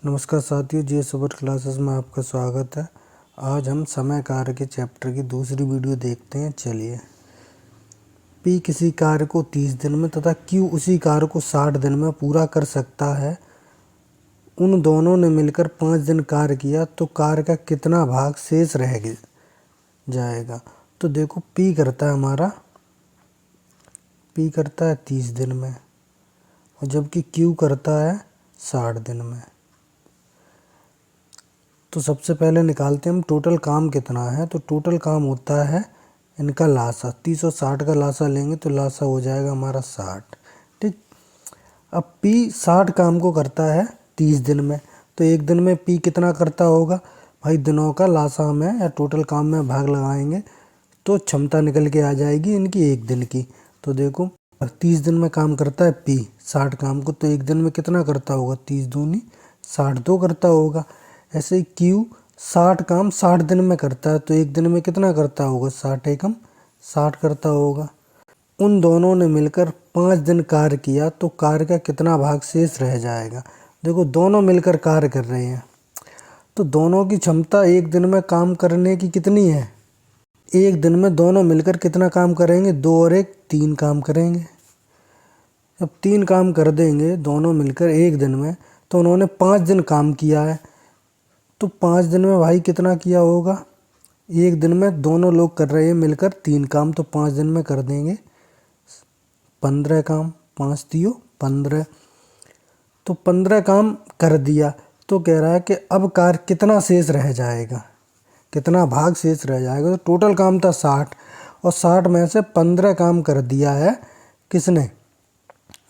नमस्कार साथियों, जे super classes में आपका स्वागत है। आज हम समय कार्य के चैप्टर की दूसरी वीडियो देखते हैं। चलिए। पी किसी कार्य को 30 दिन में तथा क्यू उसी कार्य को 60 दिन में पूरा कर सकता है। उन दोनों ने मिलकर 5 दिन कार्य किया तो कार्य का कितना भाग शेष रह जाएगा। तो देखो, पी करता है हमारा 30 दिन में और जबकि क्यू करता है 60 दिन में। तो सबसे पहले निकालते हैं हम टोटल काम कितना है। तो टोटल काम होता है इनका लासा, 30 और 60 का लासा लेंगे तो लासा हो जाएगा हमारा 60। ठीक। अब पी 60 काम को करता है 30 दिन में, तो एक दिन में पी कितना करता होगा भाई। दिनों का लासा में या टोटल काम में भाग लगाएंगे तो क्षमता निकल के आ जाएगी इनकी एक दिन की। तो देखो, 30 दिन में काम करता है पी 60 काम को, तो एक दिन में कितना करता होगा, 30 दूनी 60 तो करता होगा। ऐसे ही क्यू 60 काम 60 दिन में करता है, तो एक दिन में कितना करता होगा, 60 एकम 60 करता होगा। उन दोनों ने मिलकर 5 दिन कार्य किया तो कार्य का कितना भाग शेष रह जाएगा। देखो, दोनों मिलकर कार्य कर रहे हैं तो दोनों की क्षमता एक दिन में काम करने की कितनी है। एक दिन में दोनों मिलकर कितना काम करेंगे, 2 और 1 3 काम करेंगे। जब 3 काम कर देंगे दोनों मिलकर एक दिन में, तो उन्होंने 5 दिन काम किया है। तो 5 दिन में भाई कितना किया होगा। एक दिन में दोनों लोग कर रहे हैं मिलकर 3 काम, तो 5 दिन में कर देंगे 15 काम। 5 दियो 15, तो 15 काम कर दिया। तो कह रहा है कि अब कार्य कितना शेष रह जाएगा, कितना भाग शेष रह जाएगा। तो टोटल काम था 60 और 60 में से 15 काम कर दिया है किसने,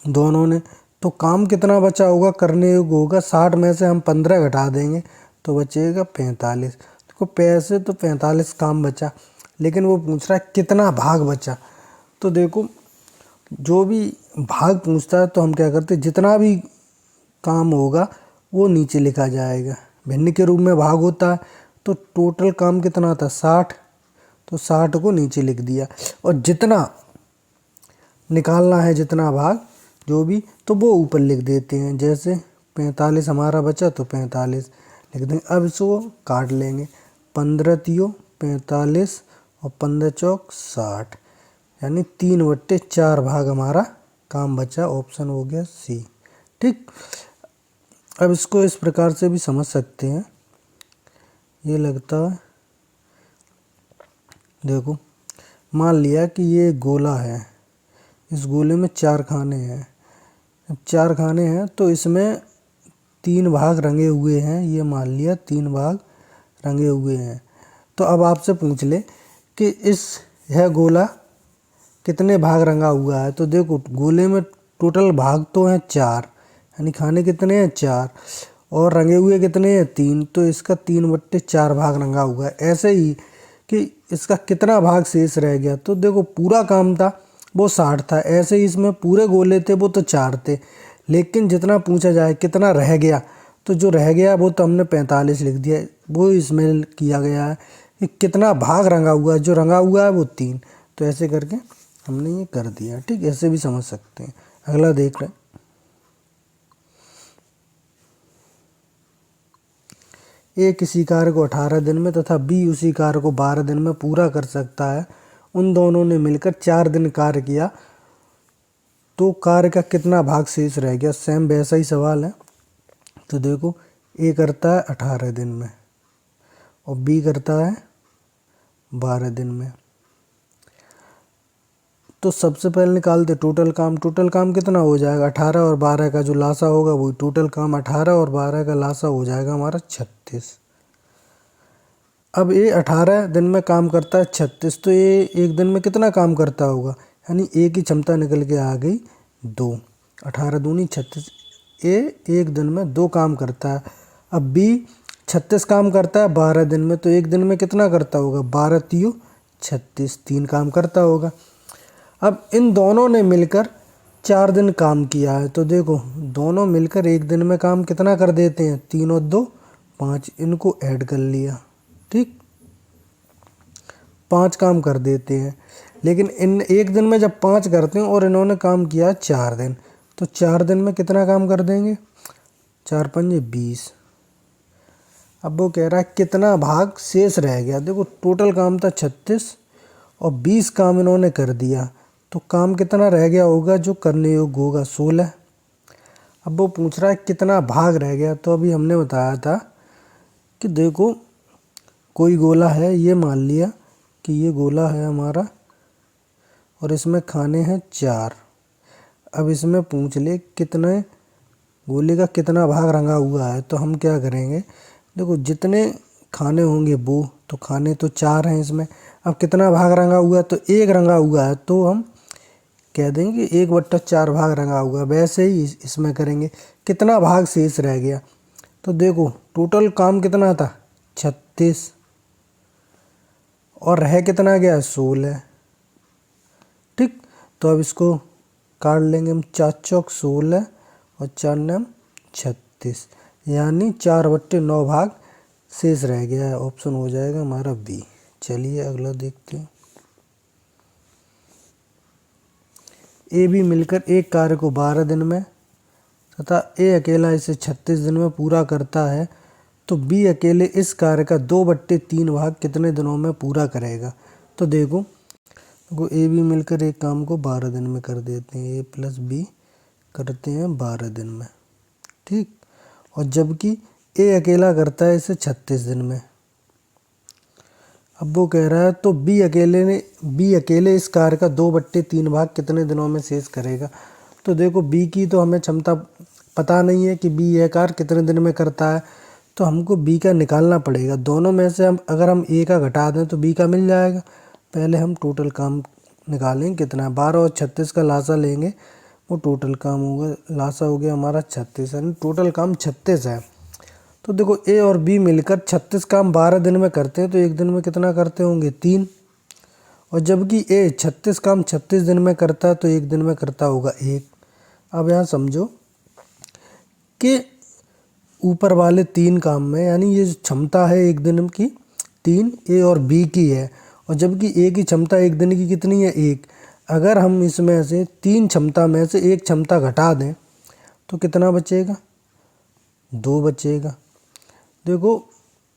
दोनों ने। तो काम कितना बचा होगा, करने योग्य होगा। 60 में से हम 15 घटा देंगे तो बचेगा 45। देखो, पैसे तो 45 काम बचा, लेकिन वो पूछ रहा है कितना भाग बचा। तो देखो, जो भी भाग पूछता है तो हम क्या करते हैं, जितना भी काम होगा वो नीचे लिखा जाएगा। भिन्न के रूप में भाग होता है, तो टोटल काम कितना था 60, तो 60 को नीचे लिख दिया। और जितना निकालना है, जितना भाग जो भी, तो वो ऊपर लिख देते हैं। जैसे 45 हमारा बचा तो 45 लिख देंगे। अब इसको काट लेंगे, 15 तियो 45 और 15 चौक 60, यानी 3/4 भाग हमारा काम बचा। ऑप्शन हो गया सी। ठीक। अब इसको इस प्रकार से भी समझ सकते हैं। ये लगता है, देखो, मान लिया कि ये गोला है, इस गोले में 4 खाने हैं। अब 4 खाने हैं तो इसमें 3 भाग रंगे हुए हैं। ये मान लिया 3 भाग रंगे हुए हैं। तो अब आपसे पूछ ले कि यह गोला कितने भाग रंगा हुआ है। तो देखो, गोले में टोटल भाग तो हैं 4, यानी खाने कितने हैं 4, और रंगे हुए कितने हैं 3, तो इसका 3/4 भाग रंगा हुआ है। ऐसे ही कि इसका कितना भाग शेष रह गया। तो देखो, पूरा काम था वो 60 था। ऐसे ही इसमें पूरे गोले थे वो तो 4 थे, लेकिन जितना पूछा जाए कितना रह गया, तो जो रह गया वो तो हमने 45 लिख दिया। वो इसमें किया गया है कि कितना भाग रंगा हुआ है, जो रंगा हुआ है वो 3। तो ऐसे करके हमने ये कर दिया। ठीक, ऐसे भी समझ सकते हैं। अगला देख रहे हैं। ए किसी कार्य को 18 दिन में तथा बी उसी कार्य को 12 दिन में पूरा कर सकता है। उन दोनों ने मिलकर 4 दिन कार्य किया तो कार्य का कितना भाग शेष रह गया। सेम वैसा ही सवाल है। तो देखो, ए करता है 18 दिन में और बी करता है 12 दिन में। तो सबसे पहले निकालते टोटल काम। टोटल काम कितना हो जाएगा, 18 और 12 का जो लासा होगा वही टोटल काम। 18 और 12 का लासा हो जाएगा हमारा 36। अब ये 18 दिन में काम करता है 36, तो ये एक दिन में कितना काम करता होगा, यानी ए की क्षमता निकल के आ गई 2। 18 दूनी 36, ए एक दिन में 2 काम करता है। अब बी 36 काम करता है 12 दिन में, तो एक दिन में कितना करता होगा, 12 तियो 36, 3 काम करता होगा। अब इन दोनों ने मिलकर 4 दिन काम किया है। तो देखो, दोनों मिलकर एक दिन में काम कितना कर देते हैं, 3 और 2 5, इनको ऐड कर लिया। ठीक, 5 काम कर देते हैं। लेकिन इन एक दिन में जब 5 करते हैं और इन्होंने काम किया 4 दिन, तो 4 दिन में कितना काम कर देंगे, 4 पंजे 20, अब वो कह रहा है कितना भाग शेष रह गया। देखो टोटल काम था 36 और 20 काम इन्होंने कर दिया, तो काम कितना रह गया होगा जो करने योग्य होगा, 16। अब वो पूछ रहा है कितना भाग रह गया। तो अभी हमने बताया था कि देखो कोई गोला है, ये मान लिया कि ये गोला है हमारा और इसमें खाने हैं 4। अब इसमें पूछ ले कितने गोले का कितना भाग रंगा हुआ है। तो हम क्या करेंगे, देखो जितने खाने होंगे वो, तो खाने तो 4 हैं इसमें। अब कितना भाग रंगा हुआ है, तो 1 रंगा हुआ है, तो हम कह देंगे 1/4 भाग रंगा हुआ। वैसे ही इसमें करेंगे कितना भाग शेष रह गया। तो देखो टोटल काम कितना था 36 और रह कितना गया 16। ठीक, तो अब इसको काट लेंगे हम, 4 चौक 16 और 4 नाम 36, यानी 4/9 भाग शेष रह गया है। ऑप्शन हो जाएगा हमारा बी। चलिए अगला देखते हैं। ए बी मिलकर एक कार्य को 12 दिन में तथा ए अकेला इसे 36 दिन में पूरा करता है, तो बी अकेले इस कार्य का 2/3 भाग कितने दिनों में पूरा करेगा। तो देखो ए बी मिलकर एक काम को 12 दिन में कर देते हैं, ए प्लस बी करते हैं 12 दिन में। ठीक, और जबकि ए अकेला करता है इसे 36 दिन में। अब वो कह रहा है तो बी अकेले इस कार्य का 2/3 भाग कितने दिनों में शेष करेगा। तो देखो बी की तो हमें क्षमता पता नहीं है कि बी यह कार्य कितने दिन में करता है, तो हमको बी का निकालना पड़ेगा। दोनों में से अगर हम ए का घटा दें तो बी का मिल जाएगा। पहले हम टोटल काम निकालेंगे कितना है, 12 और 36 का लासा लेंगे, वो टोटल काम होगा, लासा हो गया हमारा 36, यानी टोटल काम 36 है। तो देखो ए और बी मिलकर 36 काम 12 दिन में करते हैं, तो एक दिन में कितना करते होंगे 3। और जबकि ए 36 काम 36 दिन में करता है, तो एक दिन में करता होगा 1। अब यहाँ समझो कि ऊपर वाले 3 काम में, यानी ये क्षमता है एक दिन की 3 ए और बी की है, और जबकि ए की क्षमता एक दिन की कितनी है 1। अगर हम इसमें से 3 क्षमता में से 1 क्षमता घटा दें तो कितना बचेगा, 2 बचेगा। देखो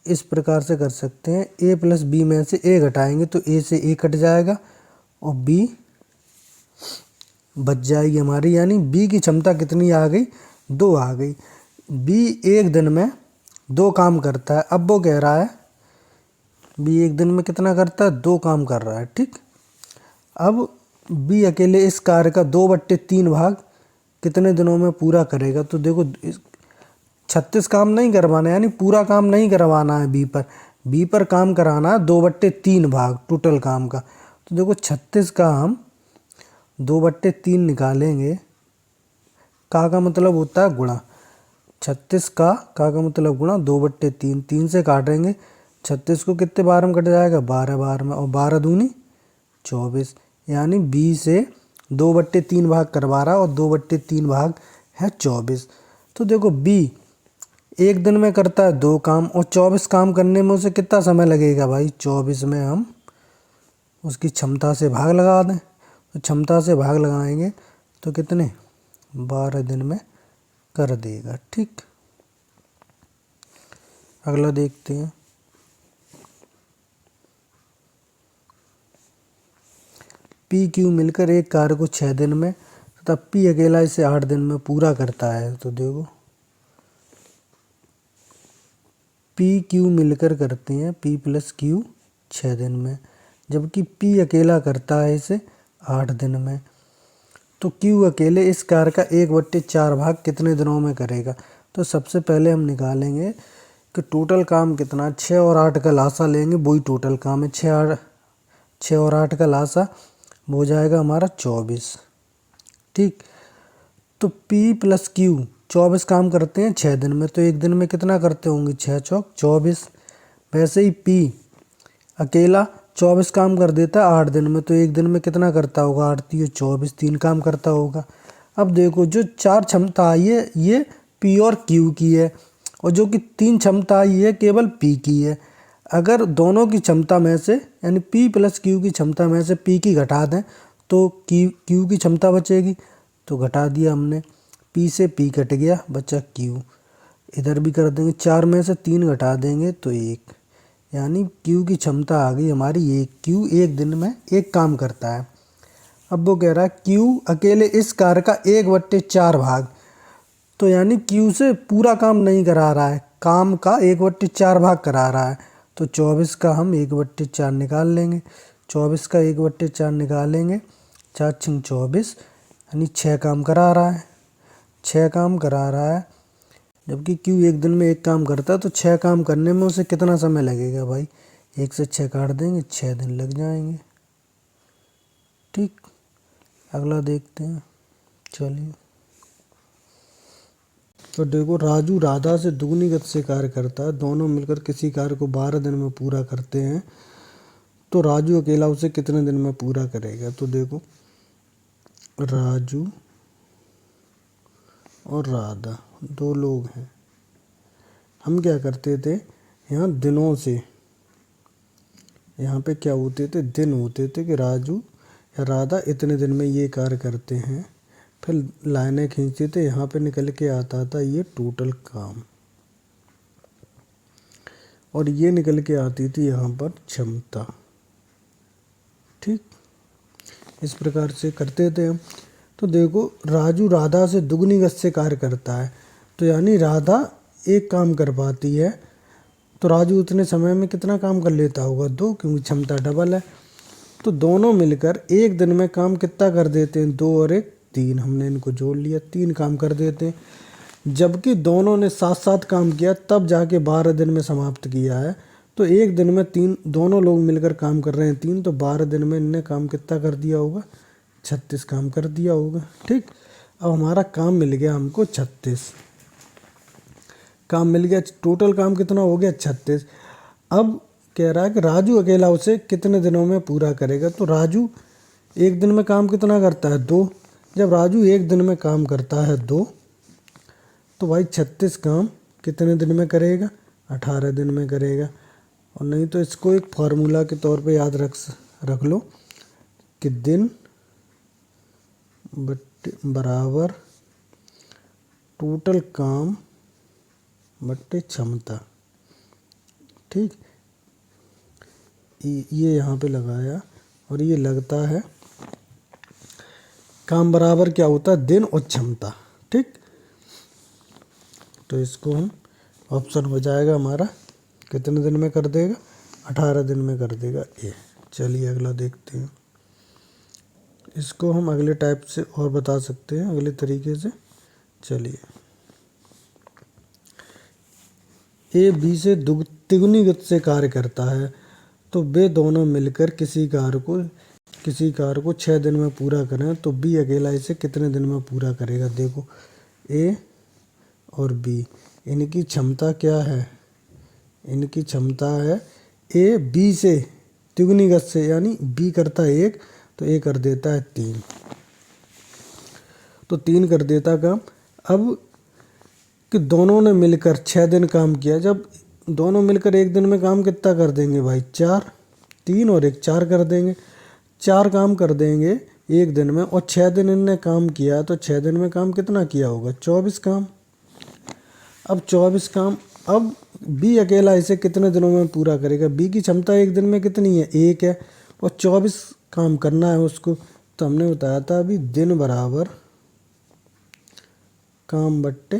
इस प्रकार से कर सकते हैं, ए प्लस बी में से ए घटाएंगे तो ए से ए कट जाएगा और बी बच जाएगी हमारी, यानी बी की क्षमता कितनी आ गई, 2 आ गई। बी एक दिन में 2 काम करता है। अब वो कह रहा है बी एक दिन में कितना करता है, 2 काम कर रहा है। ठीक, अब बी अकेले इस कार्य का 2/3 भाग कितने दिनों में पूरा करेगा। तो देखो 36 काम नहीं करवाना है, यानी पूरा काम नहीं करवाना है बी पर काम कराना है 2/3 भाग टोटल काम का। तो देखो 36 का हम 2/3 निकालेंगे, का मतलब होता है गुणा। 36 का मतलब गुणा 2/3, 3 से काटेंगे 36 को कितने बार में कट जाएगा, 12 बार में, और 12 दूनी 24, यानी बी से 2/3 भाग करवा रहा और 2/3 भाग है 24। तो देखो बी एक दिन में करता है 2 काम, और 24 काम करने में उसे कितना समय लगेगा भाई, 24 में हम उसकी क्षमता से भाग लगा दें, तो क्षमता से भाग लगाएंगे तो कितने 12 दिन में कर देगा। ठीक, अगला देखते हैं। पी क्यू मिलकर एक कार्य को 6 दिन में तथा पी अकेला इसे 8 दिन में पूरा करता है। तो देखो पी क्यू मिलकर करते हैं, पी प्लस क्यू 6 दिन में, जबकि पी अकेला करता है इसे 8 दिन में। तो क्यू अकेले इस कार्य का 1/4 भाग कितने दिनों में करेगा। तो सबसे पहले हम निकालेंगे कि टोटल काम कितना, 6 और 8 का लासा लेंगे, वही टोटल काम है। 6 और 8 का लासा हो जाएगा हमारा 24। ठीक, तो P प्लस क्यू 24 काम करते हैं 6 दिन में, तो एक दिन में कितना करते होंगे, 6 चौक 24। वैसे ही P अकेला 24 काम कर देता है 8 दिन में, तो एक दिन में कितना करता होगा, 8 3 24, 3 काम करता होगा। अब देखो जो 4 क्षमता आई है ये P और Q की है, और जो कि 3 क्षमता आई है केवल P की है। अगर दोनों की क्षमता में से, यानी P प्लस Q की क्षमता में से P की घटा दें तो Q की क्षमता बचेगी, तो घटा दिया हमने, P से P कट गया, बचा Q। इधर भी कर देंगे, 4 में से 3 घटा देंगे तो 1, यानी क्यू की क्षमता आ गई हमारी 1। क्यू एक दिन में एक काम करता है। अब वो कह रहा है क्यू अकेले इस कार्य का 1/4 भाग, तो यानी क्यू से पूरा काम नहीं करा रहा है, काम का 1/4 भाग करा रहा है। तो 24 का हम 1/4 निकाल लेंगे। 24 का 1/4 निकालेंगे, 4 छिंग 24, यानी 6 काम करा रहा है। 6 काम करा रहा है, जबकि क्यू एक दिन में एक काम करता है, तो 6 काम करने में उसे कितना समय लगेगा भाई? 1 से 6 काट देंगे, 6 दिन लग जाएंगे। ठीक, अगला देखते हैं। चलिए, तो देखो, राजू राधा से दुगनी गति से कार्य करता है। दोनों मिलकर किसी कार्य को 12 दिन में पूरा करते हैं, तो राजू अकेला उसे कितने दिन में पूरा करेगा? तो देखो, राजू और राधा 2 लोग हैं। हम क्या करते थे, यहाँ दिनों से, यहाँ पे क्या होते थे, दिन होते थे कि राजू या राधा इतने दिन में ये कार्य करते हैं। फिर लाइनें खींचते थे, यहाँ पे निकल के आता था ये टोटल काम, और ये निकल के आती थी यहाँ पर क्षमता। ठीक, इस प्रकार से करते थे हम। तो देखो, राजू राधा से दुगनी गति से कार्य करता है, तो यानी राधा एक काम कर पाती है, तो राजू उतने समय में कितना काम कर लेता होगा? 2, क्योंकि क्षमता डबल है। तो दोनों मिलकर एक दिन में काम कितना कर देते हैं? 2 और 1 3, हमने इनको जोड़ लिया, 3 काम कर देते हैं। जबकि दोनों ने साथ साथ काम किया, तब जाके 12 दिन में समाप्त किया है। तो एक दिन में 3, दोनों लोग मिलकर काम कर रहे हैं 3, तो 12 दिन में इनने काम कितना कर दिया होगा? 36 काम कर दिया होगा। ठीक, अब हमारा काम मिल गया हमको 36 काम मिल गया। टोटल काम कितना हो गया? 36। अब कह रहा है कि राजू अकेला उसे कितने दिनों में पूरा करेगा? तो राजू एक दिन में काम कितना करता है? 2। जब राजू एक दिन में काम करता है 2, तो भाई 36 काम कितने दिन में करेगा? 18 दिन में करेगा। और नहीं तो इसको एक फार्मूला के तौर पे याद रख लो कि दिन बराबर टोटल काम बट्टे क्षमता। ठीक, ये यहाँ पे लगाया, और ये लगता है काम बराबर क्या होता है? दिन और क्षमता। ठीक, तो इसको हम, ऑप्शन हो जाएगा हमारा कितने दिन में कर देगा? 18 दिन में कर देगा ये। चलिए अगला देखते हैं। इसको हम अगले टाइप से और बता सकते हैं, अगले तरीके से। चलिए, ए बी से तिगुनी गति से कार्य करता है, तो वे दोनों मिलकर किसी कार्य को 6 दिन में पूरा करें, तो बी अकेला इसे कितने दिन में पूरा करेगा? देखो, ए और बी, इनकी क्षमता क्या है? इनकी क्षमता है ए बी से तिगुनी गति से, यानी बी करता है 1, तो ए कर देता है 3, तो 3 कर देता काम। अब कि दोनों ने मिलकर 6 दिन काम किया, जब दोनों मिलकर एक दिन में काम कितना कर देंगे भाई? 4, 3 और 1 4 कर देंगे। 4 काम कर देंगे एक दिन में, और 6 दिन इनने काम किया, तो 6 दिन में काम कितना किया होगा? 24 काम। अब 24 काम, अब बी अकेला इसे कितने दिनों में पूरा करेगा? बी की क्षमता एक दिन में कितनी है? 1 है, और 24 काम करना है उसको। तो हमने बताया था अभी, दिन बराबर काम बट्टे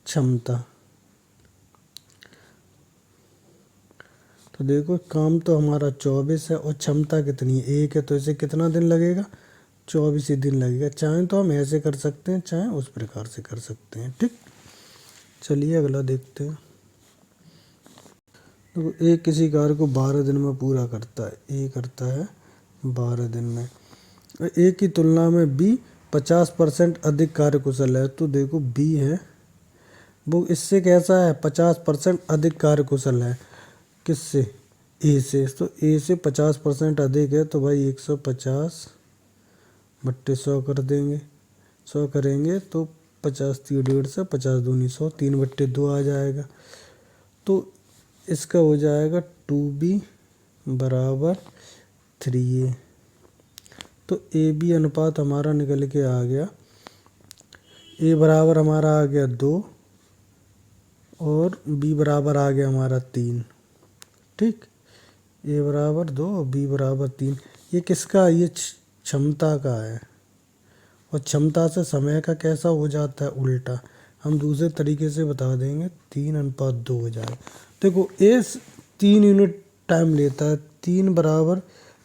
क्षमता। तो देखो, काम तो हमारा 24 है, और क्षमता कितनी है? 1 है, तो इसे कितना दिन लगेगा? 24 ही दिन लगेगा। चाहे तो हम ऐसे कर सकते हैं, चाहे उस प्रकार से कर सकते हैं। ठीक, चलिए अगला देखते हैं। देखो, ए किसी कार्य को 12 दिन में पूरा करता है। ए करता है 12 दिन में। ए की तुलना में बी 50% अधिक कार्यकुशल है। तो देखो, बी है वो इससे कैसा है? 50% अधिक कार्यकुशल है। किससे? ए से। तो ए से 50% अधिक है, तो भाई 150 बट्टे 100 कर देंगे। 100 करेंगे तो 50 3 150, 50 दूनी 100, 3/2 आ जाएगा। तो इसका हो जाएगा 2b बराबर 3a। तो ए बी अनुपात हमारा निकल के आ गया ए बराबर हमारा आ गया 2 और बी बराबर आ गया हमारा 3। ठीक, ए बराबर 2 और बी बराबर 3। ये किसका, ये क्षमता का है। और क्षमता से समय का कैसा हो जाता है, उल्टा। हम दूसरे तरीके से बता देंगे, 3:2 हो जाए। देखो ए 3 यूनिट टाइम लेता है, 3 बराबर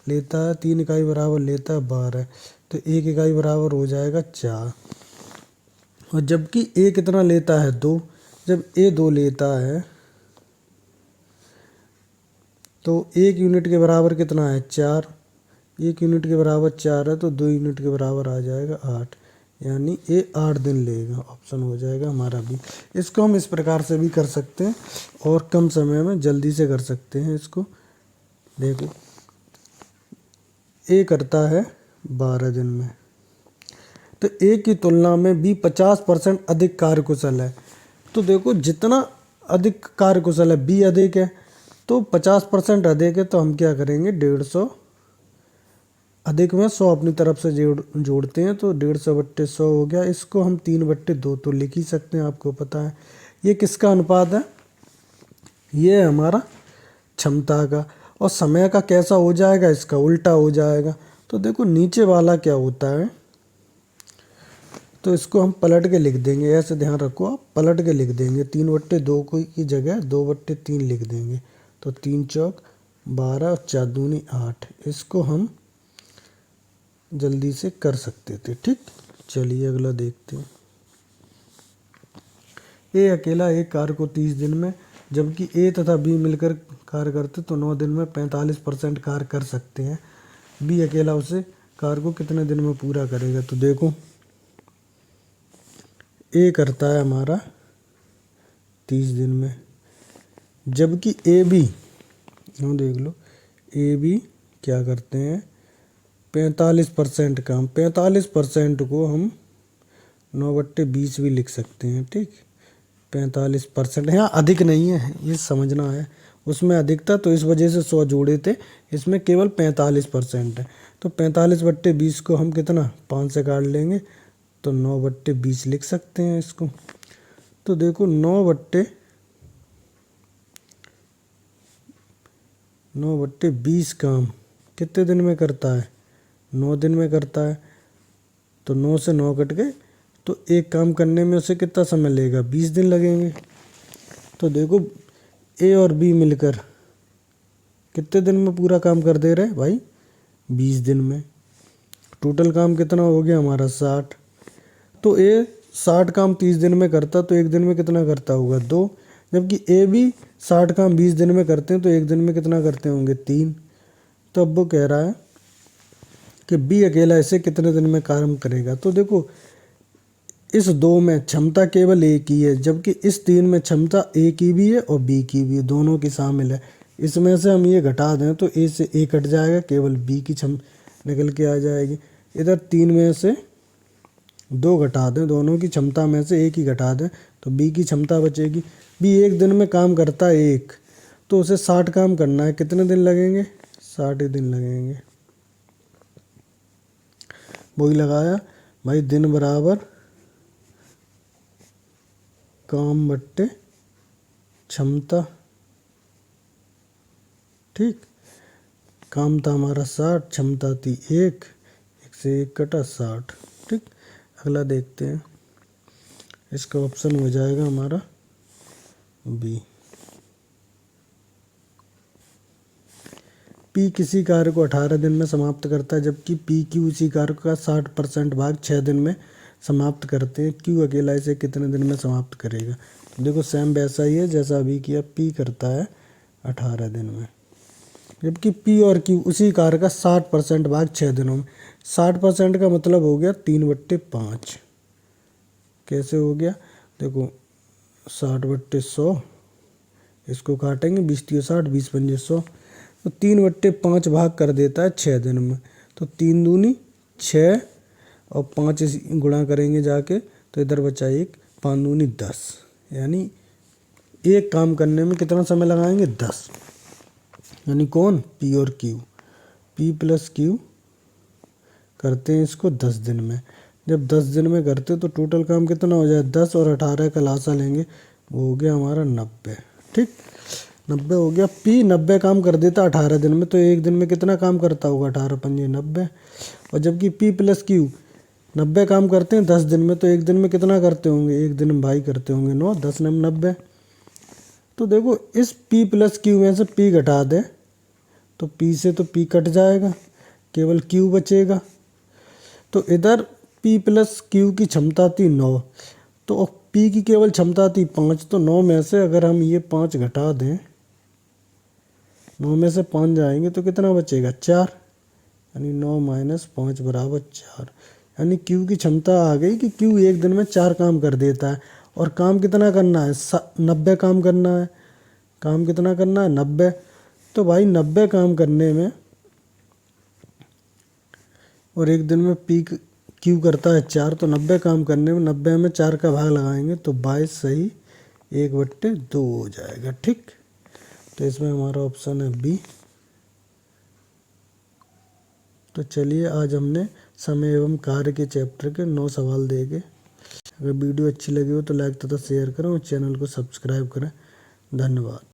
लेता है, 3 इकाई बराबर लेता है 12, तो 1 इकाई बराबर हो जाएगा 4। और जबकि ए कितना लेता है 2, जब ए 2 लेता है तो 1 यूनिट के बराबर कितना है 4, 1 यूनिट के बराबर 4 है तो 2 यूनिट के बराबर आ जाएगा 8, यानी ए 8 दिन लेगा। ऑप्शन हो जाएगा हमारा बी। इसको हम इस प्रकार से भी कर सकते हैं और कम समय में जल्दी से कर सकते हैं इसको। देखो ए करता है 12 दिन में, तो ए की तुलना में बी 50% अधिक कार्यकुशल है। तो देखो जितना अधिक कार्यकुशल है, बी अधिक है तो 50% अधिक है, तो हम क्या करेंगे 150 अधिक में 100 अपनी तरफ से जोड़ते हैं, तो 150/100 हो गया। इसको हम 3/2 तो लिख ही सकते हैं, आपको पता है। ये किसका अनुपात है, ये है हमारा क्षमता का। और समय का कैसा हो जाएगा, इसका उल्टा हो जाएगा। तो देखो नीचे वाला क्या होता है, तो इसको हम पलट के लिख देंगे, ऐसे ध्यान रखो आप, पलट के लिख देंगे। 3/2 की जगह 2/3 लिख देंगे, तो 3 चौक 12 और 4 दूनी 8। इसको हम जल्दी से कर सकते थे। ठीक, चलिए अगला देखते हैं। ए अकेला एक कार्य को 30 दिन में, जबकि ए तथा बी मिलकर कार्य करते तो 9 दिन में 45% कार्य कर सकते हैं। बी अकेला उसे कार्य को कितने दिन में पूरा करेगा। तो देखो ए करता है हमारा 30 दिन में, जबकि ए बी, देख लो, ए बी क्या करते हैं 45% काम। 45% को हम 9/20 भी लिख सकते हैं। ठीक, 45%, यहाँ अधिक नहीं है, ये समझना है। उसमें अधिक था तो इस वजह से 100 जोड़े थे, इसमें केवल 45% है। तो 45/20 को हम कितना 5 से काट लेंगे, तो 9/20 लिख सकते हैं इसको। तो देखो 9/20 काम कितने दिन में करता है, 9 दिन में करता है। तो 9 से 9 कट गए, तो एक काम करने में उसे कितना समय लगेगा, 20 दिन लगेंगे। तो देखो ए और बी मिलकर कितने दिन में पूरा काम कर दे रहे भाई, 20 दिन में। टोटल काम कितना हो गया हमारा 60। तो ए 60 काम 30 दिन में करता, तो एक दिन में कितना करता होगा 2, जबकि ए भी 60 काम 20 दिन में करते हैं, तो एक दिन में कितना करते होंगे 3। तो अब वो कह रहा है कि बी अकेला इसे कितने दिन में काम करेगा। तो देखो इस 2 में क्षमता केवल ए की है, जबकि इस 3 में क्षमता ए की भी है और बी की भी है, दोनों की शामिल है। इसमें से हम ये घटा दें तो ए से ए कट जाएगा, केवल बी की निकल के आ जाएगी। इधर 3 में से 2 घटा दें, दोनों की क्षमता में से एक ही घटा दें, तो बी की क्षमता बचेगी। बी एक दिन में काम करता है 1, तो उसे 60 काम करना है, कितने दिन लगेंगे 60 दिन लगेंगे। वही लगाया भाई, दिन बराबर काम बट्टे क्षमता। ठीक, काम था हमारा 60, क्षमता थी 1 से 1 कटा 60। ठीक, अगला देखते हैं। इसका ऑप्शन हो जाएगा हमारा बी। पी किसी कार्य को 18 दिन में समाप्त करता है, जबकि पी क्यू उसी कार्य का 60% भाग 6 दिन में समाप्त करते हैं। क्यू अकेला इसे कितने दिन में समाप्त करेगा। तो देखो सेम वैसा ही है जैसा अभी किया, पी करता है 18 दिन में, जबकि पी और क्यू उसी कार्य का 60% भाग 6 दिनों में। 60% का मतलब हो गया 3/5। कैसे हो गया, देखो 60/100, इसको काटेंगे 20×3 = 60, 20×5 = 100, तो 3/5 भाग कर देता है 6 दिन में। तो 3 दूनी 6 और 5 गुणा करेंगे जाके, तो इधर बचा 1, 5 दूनी 10, यानी एक काम करने में कितना समय लगाएंगे 10। यानी कौन, पी और क्यू, पी प्लस क्यू करते हैं इसको 10 दिन में। जब 10 दिन में करते तो टोटल काम कितना हो जाए, 10 और 18 का लासा लेंगे, वो हो गया हमारा 90। ठीक, 90 हो गया। पी 90 काम कर देता 18 दिन में, तो एक दिन में कितना काम करता होगा, 18 पंजे 90। और जबकि पी प्लस क्यू 90 काम करते हैं 10 दिन में, तो एक दिन में कितना करते होंगे, एक दिन में भाई करते होंगे 9, 10 नम 90। तो देखो इस पी प्लस क्यू में से पी घटा दें तो पी से तो पी कट जाएगा, केवल क्यू बचेगा। तो इधर पी प्लस क्यू की क्षमता थी 9, तो पी की केवल क्षमता थी 5, तो 9 में से अगर हम ये 5 घटा दें, 9 में से 5 जाएंगे तो कितना बचेगा, 4, यानी 9 माइनस 5 बराबर 4। यानी क्यू की क्षमता आ गई कि क्यू एक दिन में 4 काम कर देता है। और काम कितना करना है, 90 काम करना है। काम कितना करना है, 90। तो भाई 90 काम करने में और एक दिन में पी क्यू करता है 4, तो 90 काम करने में 90 में 4 का भाग लगाएंगे तो 22 सही 1/2 हो जाएगा। ठीक, तो इसमें हमारा ऑप्शन है बी। तो चलिए आज हमने समय एवं कार्य के चैप्टर के 9 सवाल देखे। अगर वीडियो अच्छी लगी हो तो लाइक तथा शेयर करें और चैनल को सब्सक्राइब करें। धन्यवाद।